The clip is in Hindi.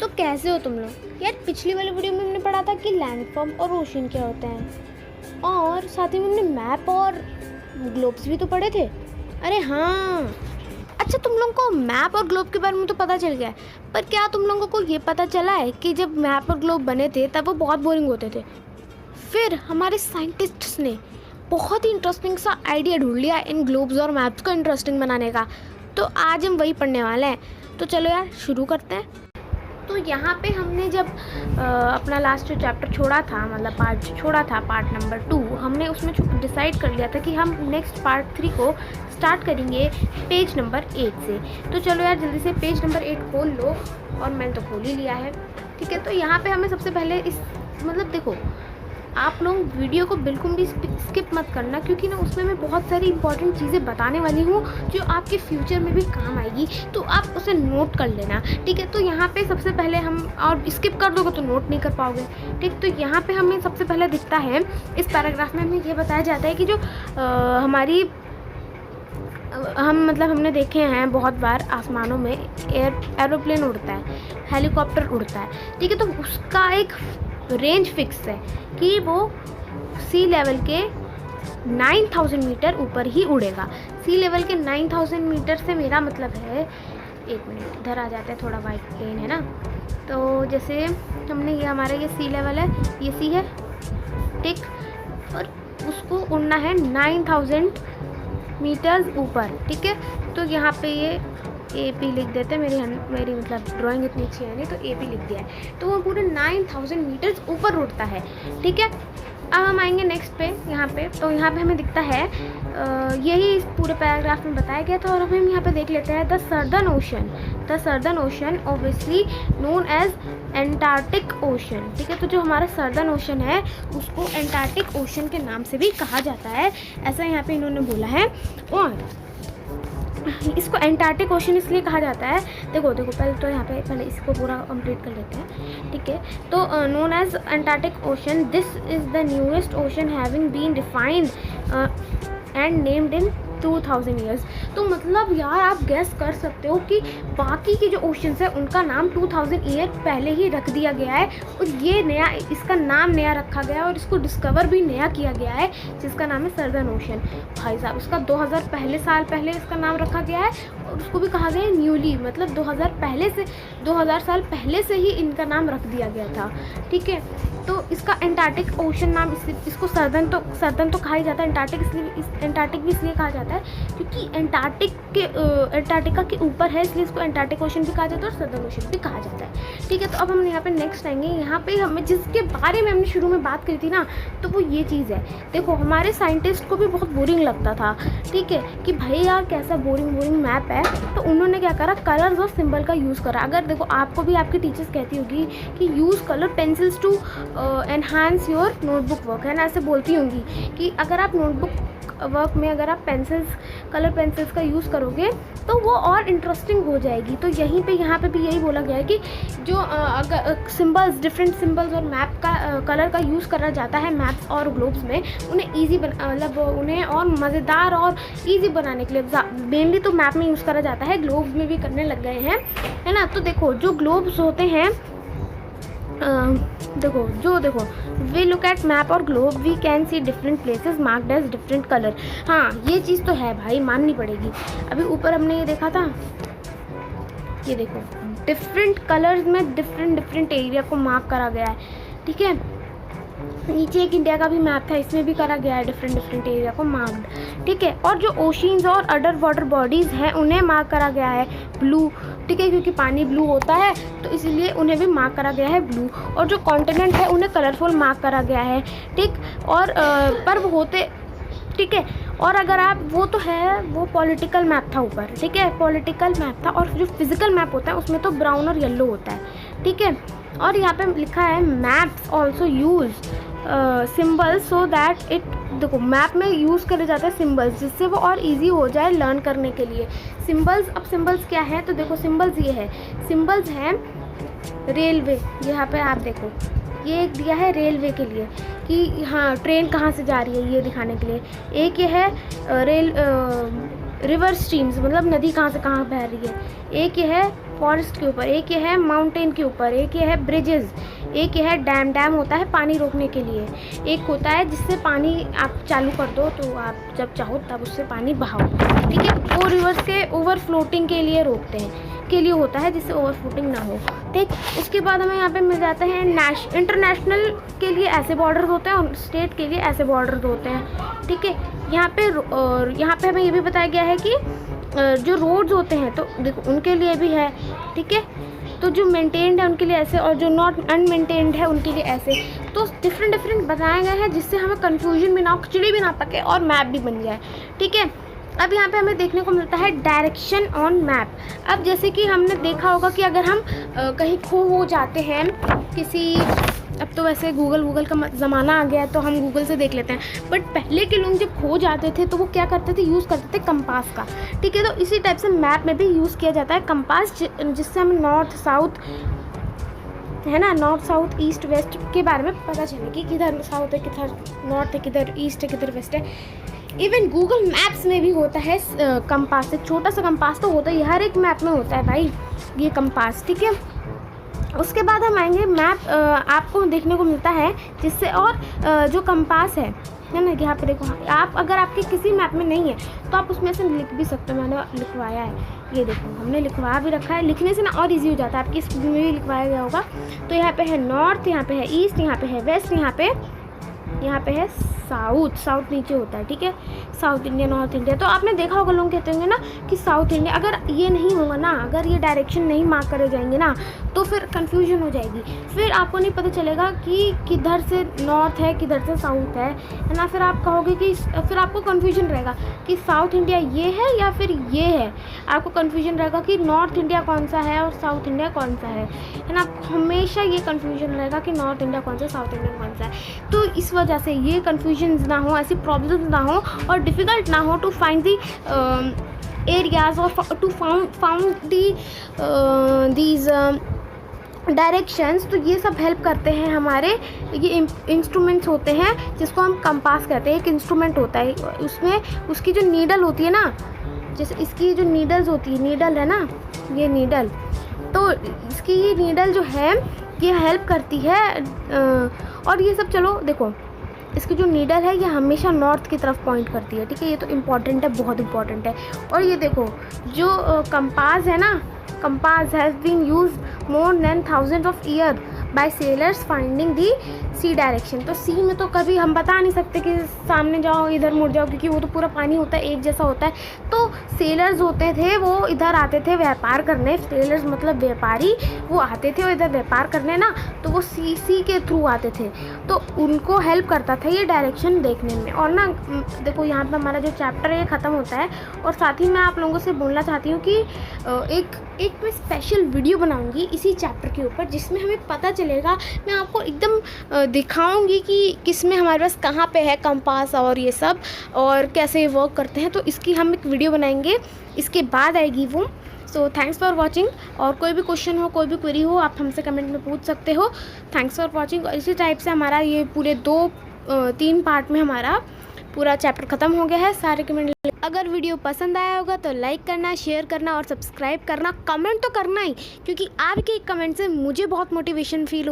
तो कैसे हो तुम लोग यार। पिछली वाली वीडियो में हमने पढ़ा था कि लैंडफॉर्म और ओशन क्या होते हैं, और साथ ही में हमने मैप और ग्लोब्स भी तो पढ़े थे। अरे हाँ, अच्छा तुम लोगों को मैप और ग्लोब के बारे में तो पता चल गया है, पर क्या तुम लोगों को ये पता चला है कि जब मैप और ग्लोब बने थे तब वो बहुत बोरिंग होते थे। फिर हमारे साइंटिस्ट्स ने बहुत ही इंटरेस्टिंग सा आइडिया ढूंढ लिया इन ग्लोब्स और मैप्स को इंटरेस्टिंग बनाने का। तो आज हम वही पढ़ने वाले हैं। तो चलो यार शुरू करते हैं। तो यहाँ पे हमने जब अपना लास्ट जो चैप्टर छोड़ा था, मतलब पार्ट छोड़ा था, पार्ट नंबर 2, हमने उसमें डिसाइड कर लिया था कि हम नेक्स्ट पार्ट 3 को स्टार्ट करेंगे पेज नंबर 8 से। तो चलो यार जल्दी से पेज नंबर 8 खोल लो, और मैंने तो खोल ही लिया है। ठीक है, तो यहाँ पे हमें सबसे पहले मतलब देखो, आप लोग वीडियो को बिल्कुल भी स्किप मत करना, क्योंकि ना उसमें मैं बहुत सारी इंपॉर्टेंट चीज़ें बताने वाली हूँ जो आपके फ्यूचर में भी काम आएगी, तो आप उसे नोट कर लेना। ठीक है, तो यहाँ पे सबसे पहले हम, और स्किप कर दोगे तो नोट नहीं कर पाओगे। ठीक, तो यहाँ पे हमें सबसे पहले दिखता है, इस पैराग्राफ में हमें ये बताया जाता है कि जो हमने देखे हैं बहुत बार आसमानों में एरोप्लेन उड़ता है, हेलीकॉप्टर उड़ता है। ठीक है, तो उसका एक रेंज फिक्स है कि वो सी लेवल के 9000 मीटर ऊपर ही उड़ेगा। सी लेवल के 9000 मीटर से मेरा मतलब है, एक मिनट इधर आ जाते हैं, थोड़ा वाइट प्लेन है ना, तो जैसे हमने ये हमारा ये सी लेवल है, ये सी है, ठीक, और उसको उड़ना है 9000 मीटर्स ऊपर। ठीक है, तो यहाँ पे ये AP लिख देते हैं, मेरी मतलब ड्राइंग इतनी अच्छी है नहीं, तो AP लिख दिया है। तो वो पूरे 9000 मीटर्स ऊपर उड़ता है। ठीक है, अब हम आएंगे नेक्स्ट पे, यहाँ पे। तो यहाँ पे हमें दिखता है यही इस पूरे पैराग्राफ में बताया गया था, और हम यहाँ पे देख लेते हैं the southern ocean obviously known as Antarctic ocean. ठीक है, तो जो हमारा सर्दर्न ओशन है उसको एंटार्क्टिक ओशन के नाम से भी कहा जाता है, ऐसा यहाँ पे इन्होंने बोला है। और इसको एंटार्क्टिक ओशन इसलिए कहा जाता है, देखो पहले तो यहाँ पे पहले इसको पूरा कंप्लीट कर लेते हैं। ठीक है, तो known as Antarctic ocean, this is the newest ocean having been defined and named in 2000 years. तो मतलब यार आप गैस कर सकते हो कि बाकी के जो ओशंस है उनका नाम 2000 ईयर पहले ही रख दिया गया है, और ये नया, इसका नाम नया रखा गया है, और इसको डिस्कवर भी नया किया गया है, जिसका नाम है सर्दर्न ओशन। भाई साहब, उसका 2000 साल पहले इसका नाम रखा गया है, और उसको भी कहा गया है न्यूली, मतलब 2000 साल पहले से ही इनका नाम रख दिया गया था। ठीक है, तो इसका एंटार्क्टिक ओशन नाम, इसको सर्दर्न तो कहा ही जाता है, एंटार्क्टिक भी इसलिए कहा जाता है क्योंकि एंटार्क्टिका के ऊपर है, इसलिए इसको एंटार्क्टिक ओशन भी कहा जाता है और सर्दर्न ओशन भी कहा जाता है। ठीक है, तो अब हम यहाँ पे नेक्स्ट आएंगे। यहाँ पे हमें जिसके बारे में हमने शुरू में बात करी थी ना, तो वो ये चीज़ है। देखो हमारे साइंटिस्ट को भी बहुत बोरिंग लगता था, ठीक है, कि भाई यार कैसा बोरिंग मैप है, तो उन्होंने क्या करा, कलर्स और सिंबल का यूज़ करा। अगर देखो आपको भी आपकी टीचर्स कहती होगी कि use colour pencils to enhance your notebook work, है ना, ऐसे बोलती होंगी कि अगर आप नोटबुक वर्क में अगर आप कलर पेंसिल्स का यूज़ करोगे तो वो और इंटरेस्टिंग हो जाएगी। तो यहाँ पे भी यही बोला गया है कि जो अगर सिंबल्स, डिफरेंट सिंबल्स और मैप का कलर का यूज़ करा जाता है मैप्स और ग्लोब्स में, उन्हें ईजी मतलब उन्हें और मज़ेदार और ईजी बनाने के लिए मेनली तो मैप में यूज़ करा जाता है, ग्लोब्स में भी करने लग गए हैं, है ना। तो देखो जो ग्लोब्स होते हैं, देखो वी लुक एट मैप और globe, we can see different places marked as different colour. हाँ, ये चीज़ तो है भाई, माननी पड़ेगी। अभी ऊपर हमने ये देखा था, ये देखो डिफरेंट कलर्स में डिफरेंट एरिया को मार्क करा गया है। ठीक है, नीचे एक इंडिया का भी मैप था, इसमें भी करा गया है डिफरेंट एरिया को मार्क्ड। ठीक है, और जो ओशियंस और अदर वाटर बॉडीज़ हैं उन्हें मार्क करा गया है ब्लू। ठीक है, क्योंकि पानी ब्लू होता है तो इसलिए उन्हें भी मार्क करा गया है ब्लू। और जो कॉन्टिनेंट है उन्हें कलरफुल मार्क करा गया है। ठीक, और पर वो होते, ठीक है, और अगर आप, वो तो है, वो पॉलिटिकल मैप था ऊपर, ठीक है, पॉलिटिकल मैप था, और जो फिजिकल मैप होता है उसमें तो ब्राउन और येलो होता है। ठीक है, और यहाँ पे लिखा है maps also use symbols so that it, देखो मैप में यूज़ करे जाते हैं सिम्बल्स, जिससे वो और इजी हो जाए लर्न करने के लिए। सिम्बल्स, अब सिम्बल्स क्या है, तो देखो सिम्बल्स ये है, सिम्बल्स हैं रेलवे। यहाँ पे आप देखो ये एक दिया है रेलवे के लिए कि हाँ ट्रेन कहाँ से जा रही है, ये दिखाने के लिए। एक ये है रिवर स्ट्रीम्स, मतलब नदी कहाँ से कहाँ बह रही है। एक ये है फॉरेस्ट के ऊपर, एक ये है माउंटेन के ऊपर, एक ये है ब्रिजेस, एक ये है डैम। डैम होता है पानी रोकने के लिए, एक होता है जिससे पानी आप चालू कर दो तो आप जब चाहो तब उससे पानी बहाओ, ठीक है। वो रिवर्स के ओवर फ्लोटिंग के लिए रोकते हैं, के लिए होता है जिससे ओवर फ्लोटिंग ना हो, ठीक। उसके बाद हमें यहाँ पे मिल जाते हैं इंटरनेशनल के लिए ऐसे बॉर्डर होते हैं और स्टेट के लिए ऐसे बॉर्डर होते हैं, ठीक है। यहाँ पे हमें ये भी बताया गया है कि जो रोड्स होते हैं तो देखो उनके लिए भी है, ठीक है। तो जो मेंटेन्ड है उनके लिए ऐसे, और जो नॉट अनमेंटेन्ड है उनके लिए ऐसे। तो डिफरेंट बनाए गए हैं जिससे हमें कन्फ्यूजन भी ना हो, खिचड़ी भी ना पके और मैप भी बन जाए, ठीक है। अब यहाँ पे हमें देखने को मिलता है डायरेक्शन ऑन मैप। अब जैसे कि हमने देखा होगा कि अगर हम कहीं खो हो जाते हैं किसी, अब तो वैसे गूगल का ज़माना आ गया है तो हम गूगल से देख लेते हैं, बट पहले के लोग जब खो जाते थे तो वो क्या करते थे, यूज़ करते थे कंपास का, ठीक है। तो इसी टाइप से मैप में भी यूज़ किया जाता है कंपास, जिससे हमें नॉर्थ साउथ, है ना, नॉर्थ साउथ ईस्ट वेस्ट के बारे में पता चले कि किधर साउथ है, किधर नॉर्थ है, किधर ईस्ट है, किधर वेस्ट है। इवन गूगल मैप्स में भी होता है कंपास, एक छोटा सा कंपास तो होता ही, हर एक मैप में होता है भाई ये कंपास, ठीक है। उसके बाद हम आएंगे मैप, आपको देखने को मिलता है जिससे, और जो कंपास है ना, यहाँ पे देखो आप, अगर आपके किसी मैप में नहीं है तो आप उसमें से लिख भी सकते हो। मैंने लिखवाया है, ये देखो हमने लिखवा भी रखा है, लिखने से ना और इजी हो जाता है, आपकी इस में भी लिखवाया गया होगा। तो यहाँ पे है नॉर्थ, यहाँ पे है ईस्ट, यहाँ पे है वेस्ट, यहाँ पे है साउथ। साउथ नीचे होता है, ठीक है, साउथ इंडिया, नॉर्थ इंडिया। तो आपने देखा होगा लोग कहते होंगे ना कि साउथ इंडिया, अगर ये नहीं होगा ना, अगर ये डायरेक्शन नहीं मार्क करे जाएंगे ना तो फिर कंफ्यूजन हो जाएगी, फिर आपको नहीं पता चलेगा कि किधर से नॉर्थ है किधर से साउथ है ना। फिर आप कहोगे कि, फिर आपको कंफ्यूजन रहेगा कि साउथ इंडिया ये है या फिर ये है, आपको कंफ्यूजन रहेगा कि नॉर्थ इंडिया कौन सा है और साउथ इंडिया कौन सा है ना। हमेशा ये कंफ्यूजन रहेगा कि नॉर्थ इंडिया कौन सा, साउथ इंडिया कौन सा है। तो इस वजह से ये कंफ्यूजन ना हो, ऐसी प्रॉब्लम्स ना हो और डिफ़िकल्ट ना हो टू फाइंड दी एरियाज और to found the these directions. तो ये सब हेल्प करते हैं हमारे, ये इंस्ट्रूमेंट्स होते हैं जिसको हम कंपास कहते हैं। एक इंस्ट्रूमेंट होता है, उसमें उसकी जो नीडल होती है ना, जैसे इसकी जो नीडल्स होती है, नीडल है ना, ये नीडल, तो इसकी ये नीडल जो है ये हेल्प करती है। और ये सब चलो देखो, इसकी जो नीडल है ये हमेशा नॉर्थ की तरफ पॉइंट करती है, ठीक है। ये तो इम्पॉर्टेंट है, बहुत इम्पॉर्टेंट है। और ये देखो जो कंपास है ना, compass has been use more than thousand of year by sailors finding the sea direction. तो सी में तो कभी हम बता नहीं सकते कि सामने जाओ इधर मुड़ जाओ, क्योंकि वो तो पूरा पानी होता है, एक जैसा होता है। तो सेलर्स होते थे, वो इधर आते थे व्यापार करने, सेलर्स मतलब व्यापारी, वो आते थे और इधर व्यापार करने ना, तो वो सी के थ्रू आते थे, तो उनको हेल्प करता था ये डायरेक्शन देखने में। और ना देखो यहाँ पर हमारा जो चैप्टर है ये ख़त्म होता है, और साथ ही मैं आप लोगों से बोलना चाहती हूँ कि एक मैं स्पेशल वीडियो बनाऊँगी इसी चैप्टर के ऊपर, जिसमें हमें पता चलेगा, मैं आपको एकदम दिखाऊंगी कि किसमें हमारे पास कहाँ पे है कंपास और ये सब, और कैसे वर्क करते हैं। तो इसकी हम एक वीडियो बनाएंगे, इसके बाद आएगी वो। So thanks for watching. और कोई भी क्वेश्चन हो, कोई भी क्वेरी हो, आप हमसे कमेंट में पूछ सकते हो। Thanks for watching. और इसी टाइप से हमारा ये पूरे 2-3 पार्ट में हमारा पूरा चैप्टर ख़त्म हो गया है। सारे कमेंट, अगर वीडियो पसंद आया होगा तो लाइक करना, शेयर करना और सब्सक्राइब करना, कमेंट तो करना ही, क्योंकि आपके एक कमेंट से मुझे बहुत मोटिवेशन फील